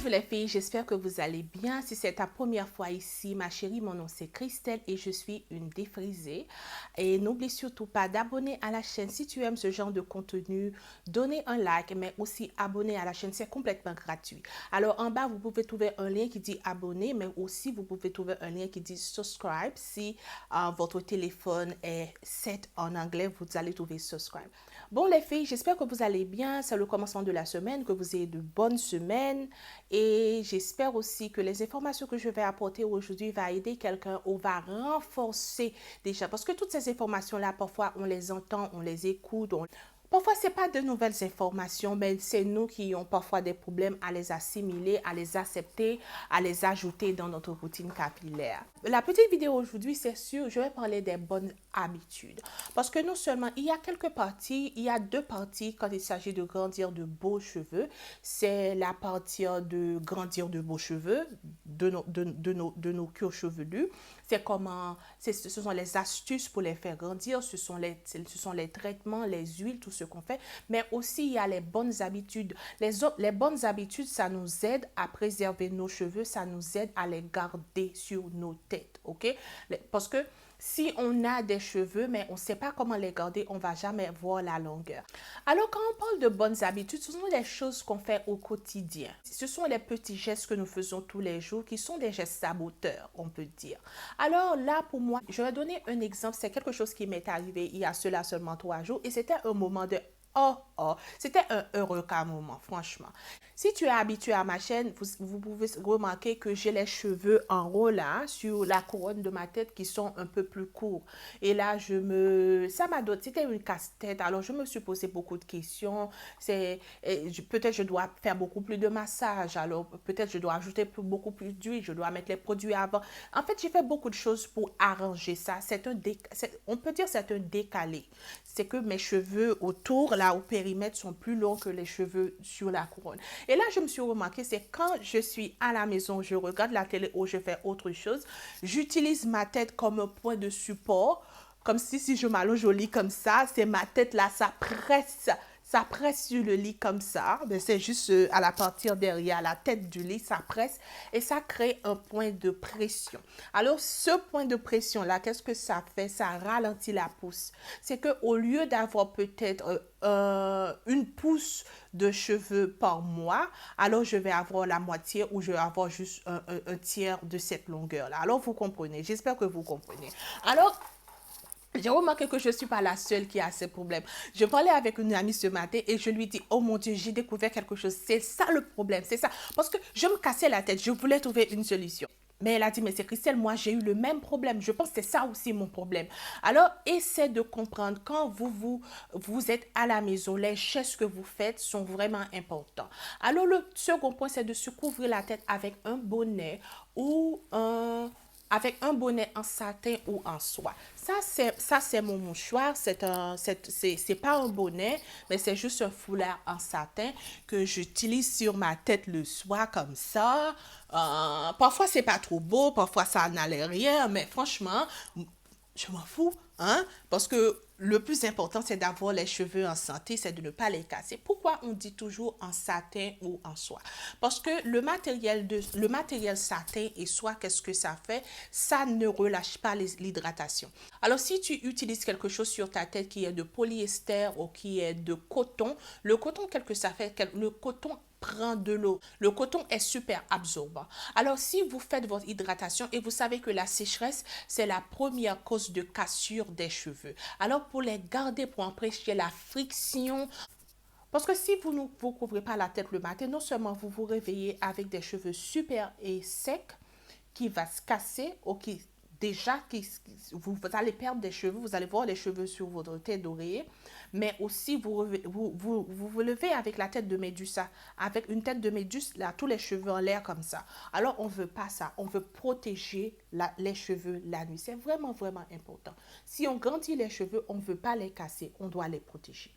Bonjour les filles, j'espère que vous allez bien. Si c'est ta première fois ici, ma chérie, mon nom c'est Christelle et je suis une défrisée. Et n'oublie surtout pas d'abonner à la chaîne si tu aimes ce genre de contenu. Donnez un like, mais aussi abonner à la chaîne, c'est complètement gratuit. Alors en bas, vous pouvez trouver un lien qui dit abonner, mais aussi vous pouvez trouver un lien qui dit subscribe. Si votre téléphone est set en anglais, vous allez trouver subscribe. Bon les filles, j'espère que vous allez bien. C'est le commencement de la semaine, que vous ayez de bonnes semaines. Et j'espère aussi que les informations que je vais apporter aujourd'hui va aider quelqu'un ou va renforcer déjà. Parce que toutes ces informations-là, parfois, on les entend, on les écoute. Parfois, ce n'est pas de nouvelles informations, mais c'est nous qui avons parfois des problèmes à les assimiler, à les accepter, à les ajouter dans notre routine capillaire. La petite vidéo aujourd'hui, c'est sûr, je vais parler des bonnes habitudes. Parce que non seulement, il y a quelques parties, il y a deux parties quand il s'agit de grandir de beaux cheveux. C'est la partie de grandir de beaux cheveux, de nos cuirs chevelus. C'est comment, ce sont les astuces pour les faire grandir, ce sont les traitements, les huiles, tout ce qu'on fait. Mais aussi, il y a les bonnes habitudes. Les bonnes habitudes, ça nous aide à préserver nos cheveux, ça nous aide à les garder sur nos têtes, ok? Parce que si on a des cheveux, mais on ne sait pas comment les garder, on ne va jamais voir la longueur. Alors, quand on parle de bonnes habitudes, ce sont les choses qu'on fait au quotidien. Ce sont les petits gestes que nous faisons tous les jours qui sont des gestes saboteurs, on peut dire. Alors là, pour moi, je vais donner un exemple. C'est quelque chose qui m'est arrivé il y a cela seulement 3 jours et c'était un moment de c'était un heureux moment, franchement. Si tu es habitué à ma chaîne, vous pouvez remarquer que j'ai les cheveux en haut là, sur la couronne de ma tête qui sont un peu plus courts. Et là, ça m'a donné, c'était une casse-tête. Alors, je me suis posé beaucoup de questions. Peut-être je dois faire beaucoup plus de massage. Alors, peut-être je dois ajouter beaucoup plus d'huile. Je dois mettre les produits avant. En fait, j'ai fait beaucoup de choses pour arranger ça. On peut dire que c'est un décalé. C'est que mes cheveux autour, là, au périmètre, sont plus longs que les cheveux sur la couronne. Et là, je me suis remarqué, c'est quand je suis à la maison, je regarde la télé ou je fais autre chose, j'utilise ma tête comme un point de support, comme si je m'allonge au lit comme ça, c'est ma tête là, ça presse sur le lit comme ça, mais c'est juste à la partie derrière la tête du lit, ça presse et ça crée un point de pression. Alors, ce point de pression-là, qu'est-ce que ça fait? Ça ralentit la pousse. C'est qu'au lieu d'avoir peut-être une pousse de cheveux par mois, alors je vais avoir la moitié ou je vais avoir juste un tiers de cette longueur-là. Alors, vous comprenez. J'espère que vous comprenez. Alors, j'ai remarqué que je ne suis pas la seule qui a ces problèmes. Je parlais avec une amie ce matin et je lui dis, oh mon Dieu, j'ai découvert quelque chose. C'est ça le problème, c'est ça. Parce que je me cassais la tête, je voulais trouver une solution. Mais elle a dit, mais c'est Christelle, moi j'ai eu le même problème. Je pense que c'est ça aussi mon problème. Alors, essaie de comprendre quand vous êtes à la maison, les gestes que vous faites sont vraiment importants. Alors, le second point, c'est de se couvrir la tête avec un bonnet ou avec un bonnet en satin ou en soie. Ça, c'est mon mouchoir. C'est pas un bonnet, mais c'est juste un foulard en satin que j'utilise sur ma tête le soir comme ça. Parfois, c'est pas trop beau, parfois, ça n'allait rien, mais franchement, je m'en fous, hein, parce que le plus important, c'est d'avoir les cheveux en santé, c'est de ne pas les casser. Pourquoi on dit toujours en satin ou en soie? Parce que le matériel satin et soie, qu'est-ce que ça fait? Ça ne relâche pas l'hydratation. Alors, si tu utilises quelque chose sur ta tête qui est de polyester ou qui est de coton, le coton, qu'est-ce que ça fait? Le coton prend de l'eau. Le coton est super absorbant. Alors, si vous faites votre hydratation et vous savez que la sécheresse, c'est la première cause de cassure des cheveux. Alors, pour les garder, pour empêcher la friction, parce que si vous ne vous couvrez pas la tête le matin, non seulement vous vous réveillez avec des cheveux super et secs qui va se casser ou qui déjà vous allez perdre des cheveux, vous allez voir les cheveux sur votre tête d'oreiller, mais aussi vous levez avec la tête de Médusa, avec une tête de Méduse, là, tous les cheveux en l'air comme ça. Alors, on ne veut pas ça, on veut protéger les cheveux la nuit. C'est vraiment, vraiment important. Si on grandit les cheveux, on ne veut pas les casser, on doit les protéger.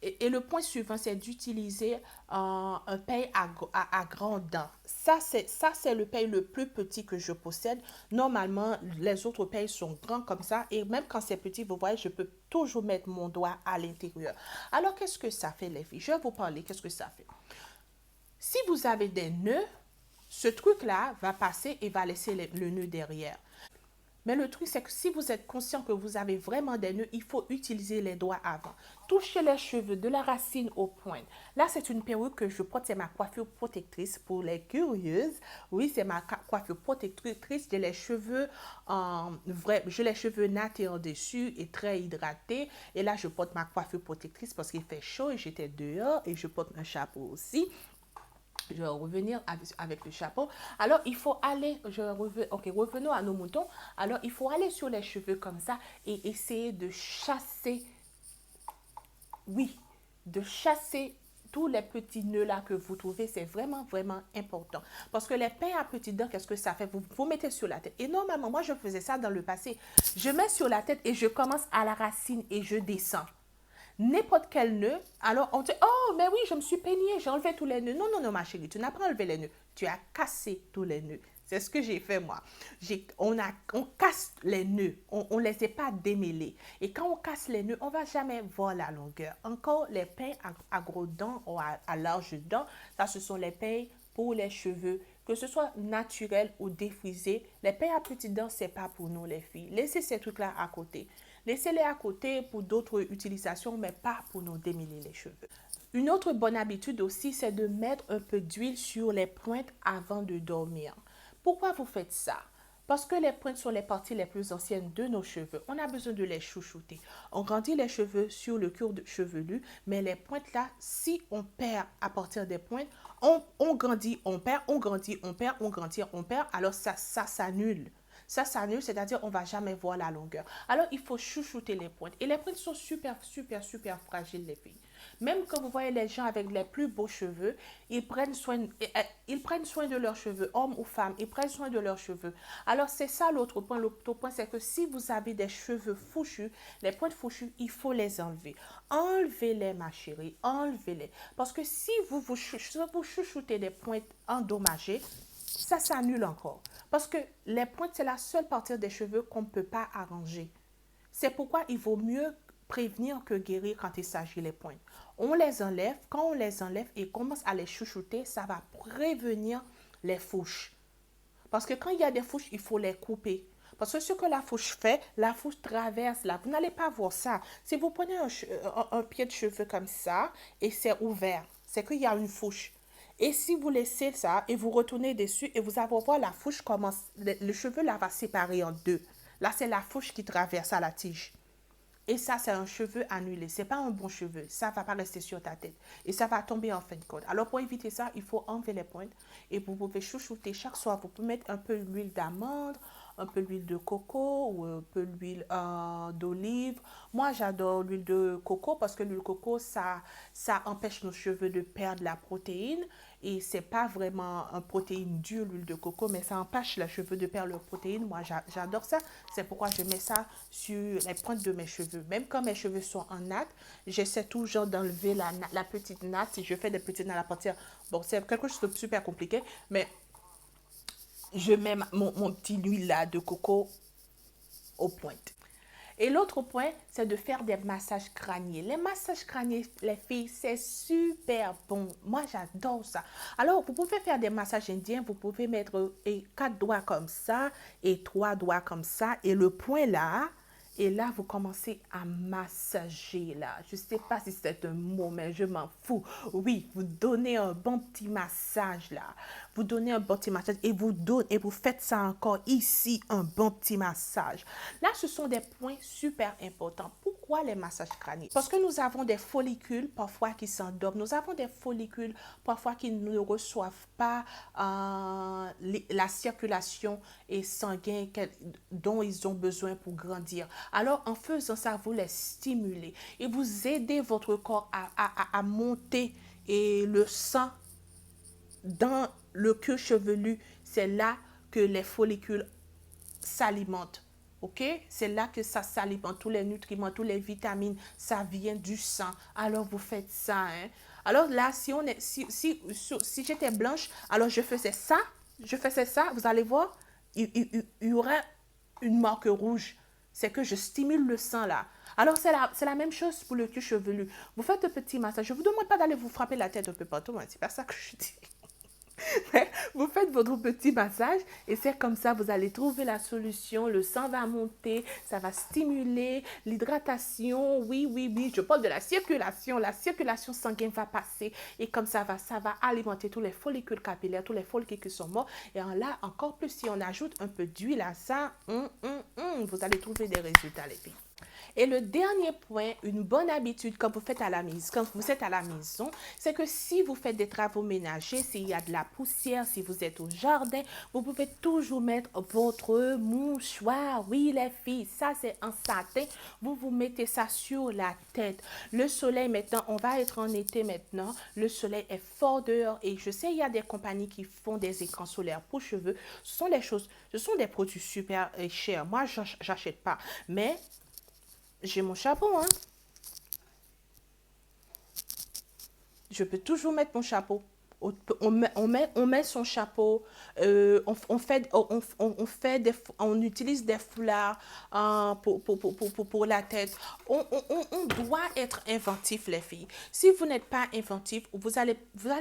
Et le point suivant, c'est d'utiliser un peigne à grands dents. Ça, c'est le peigne le plus petit que je possède. Normalement, les autres peignes sont grands comme ça. Et même quand c'est petit, vous voyez, je peux toujours mettre mon doigt à l'intérieur. Alors, qu'est-ce que ça fait, les filles? Je vais vous parler, qu'est-ce que ça fait. Si vous avez des nœuds, ce truc-là va passer et va laisser le nœud derrière. Mais le truc, c'est que si vous êtes conscient que vous avez vraiment des nœuds, il faut utiliser les doigts avant. Touchez les cheveux de la racine aux pointes. Là, c'est une perruque que je porte, c'est ma coiffure protectrice pour les curieuses. Oui, c'est ma coiffure protectrice. J'ai les cheveux j'ai les cheveux nattés en dessus et très hydratés. Et là, je porte ma coiffure protectrice parce qu'il fait chaud et j'étais dehors et je porte un chapeau aussi. Je vais revenir avec le chapeau. Alors, il faut aller, revenons à nos moutons. Alors, il faut aller sur les cheveux comme ça et essayer de chasser, oui, de chasser tous les petits nœuds là que vous trouvez. C'est vraiment, vraiment important. Parce que les pains à petites dents, qu'est-ce que ça fait? Vous mettez sur la tête. Et normalement, moi, je faisais ça dans le passé. Je mets sur la tête et je commence à la racine et je descends n'importe quel nœud. Alors on dit, oh, mais oui, je me suis peignée, j'ai enlevé tous les nœuds. Non, non, non, ma chérie, tu n'as pas enlevé les nœuds. Tu as cassé tous les nœuds. C'est ce que j'ai fait moi. On casse les nœuds, on ne les a pas démêlés. Et quand on casse les nœuds, on ne va jamais voir la longueur. Encore les peigne à gros dents ou à large dents, ça ce sont les peigne pour les cheveux, que ce soit naturel ou défrisé. Les peigne à petites dents, ce n'est pas pour nous les filles. Laissez ces trucs-là à côté. Laissez-les à côté pour d'autres utilisations, mais pas pour nous démêler les cheveux. Une autre bonne habitude aussi, c'est de mettre un peu d'huile sur les pointes avant de dormir. Pourquoi vous faites ça? Parce que les pointes sont les parties les plus anciennes de nos cheveux. On a besoin de les chouchouter. On grandit les cheveux sur le cuir chevelu, mais les pointes là, si on perd à partir des pointes, on grandit, on perd, on grandit, on perd, on grandit, on perd, alors ça s'annule. Ça s'annule, c'est-à-dire on ne va jamais voir la longueur. Alors, il faut chouchouter les pointes. Et les pointes sont super, super, super fragiles, les filles. Même quand vous voyez les gens avec les plus beaux cheveux, ils prennent soin de leurs cheveux, hommes ou femmes, ils prennent soin de leurs cheveux. Alors, c'est ça l'autre point. L'autre point, c'est que si vous avez des cheveux fouchus, les pointes fouchues, il faut les enlever. Enlevez-les, ma chérie, enlevez-les. Parce que si vous chouchoutez des pointes endommagées, ça s'annule encore. Parce que les pointes, c'est la seule partie des cheveux qu'on ne peut pas arranger. C'est pourquoi il vaut mieux prévenir que guérir quand il s'agit des pointes. On les enlève. Quand on les enlève et commence à les chouchouter, ça va prévenir les fouches. Parce que quand il y a des fouches, il faut les couper. Parce que ce que la fouche fait, la fouche traverse là. Vous n'allez pas voir ça. Si vous prenez un pied de cheveux comme ça et c'est ouvert, c'est qu'il y a une fouche. Et si vous laissez ça et vous retournez dessus et vous allez voir la fouche commence, le cheveu là va séparer en deux. Là, c'est la fouche qui traverse à la tige. Et ça, c'est un cheveu annulé. Ce n'est pas un bon cheveu. Ça ne va pas rester sur ta tête. Et ça va tomber en fin de compte. Alors, pour éviter ça, il faut enlever les pointes. Et vous pouvez chouchouter chaque soir. Vous pouvez mettre un peu d'huile d'amande, un peu d'huile de coco ou un peu d'huile d'olive. Moi, j'adore l'huile de coco parce que l'huile de coco, ça empêche nos cheveux de perdre la protéine. Et ce n'est pas vraiment une protéine dure, l'huile de coco, mais ça empêche les cheveux de perdre leur protéine. Moi, j'adore ça. C'est pourquoi je mets ça sur les pointes de mes cheveux. Même quand mes cheveux sont en natte, j'essaie toujours d'enlever la petite natte. Si je fais des petites nattes à partir... Bon, c'est quelque chose de super compliqué, mais je mets mon petit huile là de coco aux pointes. Et l'autre point, c'est de faire des massages crâniens. Les massages crâniens, les filles, c'est super bon. Moi, j'adore ça. Alors, vous pouvez faire des massages indiens. Vous pouvez mettre 4 doigts comme ça et 3 doigts comme ça. Et le point là, et là, vous commencez à massager là. Je ne sais pas si c'est un mot, mais je m'en fous. Oui, vous donnez un bon petit massage là. Vous donnez un bon petit massage et vous faites ça encore ici, un bon petit massage. Là, ce sont des points super importants. Pourquoi les massages crâniens? Parce que nous avons des follicules parfois qui s'endorment. Nous avons des follicules parfois qui ne reçoivent pas la circulation et sanguine dont ils ont besoin pour grandir. Alors, en faisant ça, vous les stimulez et vous aidez votre corps à monter et le sang dans le cuir chevelu. C'est là que les follicules s'alimentent. Ok? C'est là que ça s'alimente. Tous les nutriments, toutes les vitamines, ça vient du sang. Alors, vous faites ça. Hein? Alors là, si j'étais blanche, alors je faisais ça. Vous allez voir, il y aura une marque rouge c'est que je stimule le sang là. Alors, c'est la même chose pour le cuir chevelu. Vous faites un petit massage. Je ne vous demande pas d'aller vous frapper la tête un peu partout, hein. C'est pas ça que je dis. Vous faites votre petit massage et c'est comme ça, vous allez trouver la solution. Le sang va monter, ça va stimuler l'hydratation. Oui, oui, oui, je parle de la circulation. La circulation sanguine va passer et comme ça va alimenter tous les follicules capillaires, tous les follicules qui sont morts. Et là, encore plus, si on ajoute un peu d'huile à ça, vous allez trouver des résultats, les filles. Et le dernier point, une bonne habitude quand vous êtes à la maison, c'est que si vous faites des travaux ménagers, s'il y a de la poussière, si vous êtes au jardin, vous pouvez toujours mettre votre mouchoir. Oui, les filles, ça c'est en satin. Vous vous mettez ça sur la tête. Le soleil maintenant, on va être en été maintenant. Le soleil est fort dehors et je sais, il y a des compagnies qui font des écrans solaires pour cheveux. Ce sont des produits super chers. Moi, j'achète pas. Mais j'ai mon chapeau, hein. Je peux toujours mettre mon chapeau. On met son chapeau, on utilise des foulards pour la tête. On doit être inventif, les filles. Si vous n'êtes pas inventif, vous allez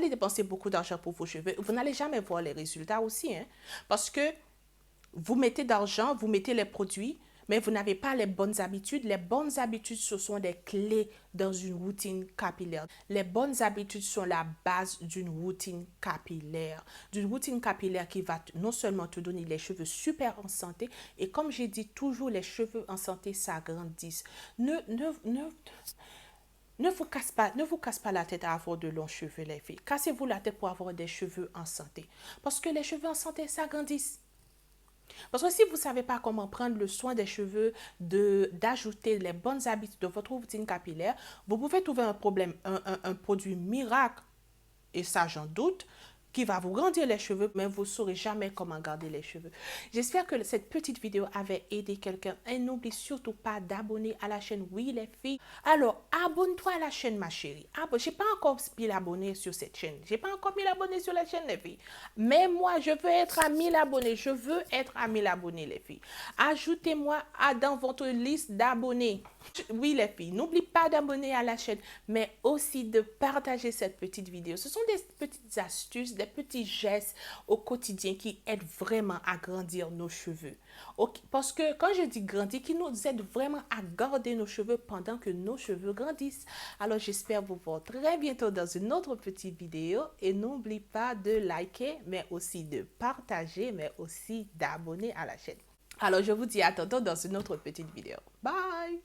dépenser beaucoup d'argent pour vos cheveux. Vous n'allez jamais voir les résultats aussi, hein, parce que vous mettez d'argent, vous mettez les produits, mais vous n'avez pas les bonnes habitudes. Les bonnes habitudes, ce sont des clés dans une routine capillaire. Les bonnes habitudes sont la base d'une routine capillaire. D'une routine capillaire qui va non seulement te donner les cheveux super en santé, et comme j'ai dit toujours, les cheveux en santé s'agrandissent. Ne vous casse pas la tête à avoir de longs cheveux, les filles. Cassez-vous la tête pour avoir des cheveux en santé. Parce que les cheveux en santé s'agrandissent. Parce que si vous ne savez pas comment prendre le soin des cheveux, d'ajouter les bonnes habitudes de votre routine capillaire, vous pouvez trouver un produit miracle, et ça j'en doute, qui va vous grandir les cheveux, mais vous ne saurez jamais comment garder les cheveux. J'espère que cette petite vidéo avait aidé quelqu'un. Et n'oublie surtout pas d'abonner à la chaîne Oui les filles. Alors, abonne-toi à la chaîne, ma chérie. Je n'ai pas encore 1000 abonnés sur cette chaîne. Je n'ai pas encore 1000 abonnés sur la chaîne, les filles. Mais moi, je veux être à 1000 abonnés. Je veux être à 1000 abonnés, les filles. Ajoutez-moi dans votre liste d'abonnés. Oui, les filles, n'oublie pas d'abonner à la chaîne, mais aussi de partager cette petite vidéo. Ce sont des petites astuces, des petits gestes au quotidien qui aident vraiment à grandir nos cheveux. Parce que quand je dis grandir, qui nous aide vraiment à garder nos cheveux pendant que nos cheveux grandissent. Alors, j'espère vous voir très bientôt dans une autre petite vidéo. Et n'oublie pas de liker, mais aussi de partager, mais aussi d'abonner à la chaîne. Alors, je vous dis à tantôt dans une autre petite vidéo. Bye!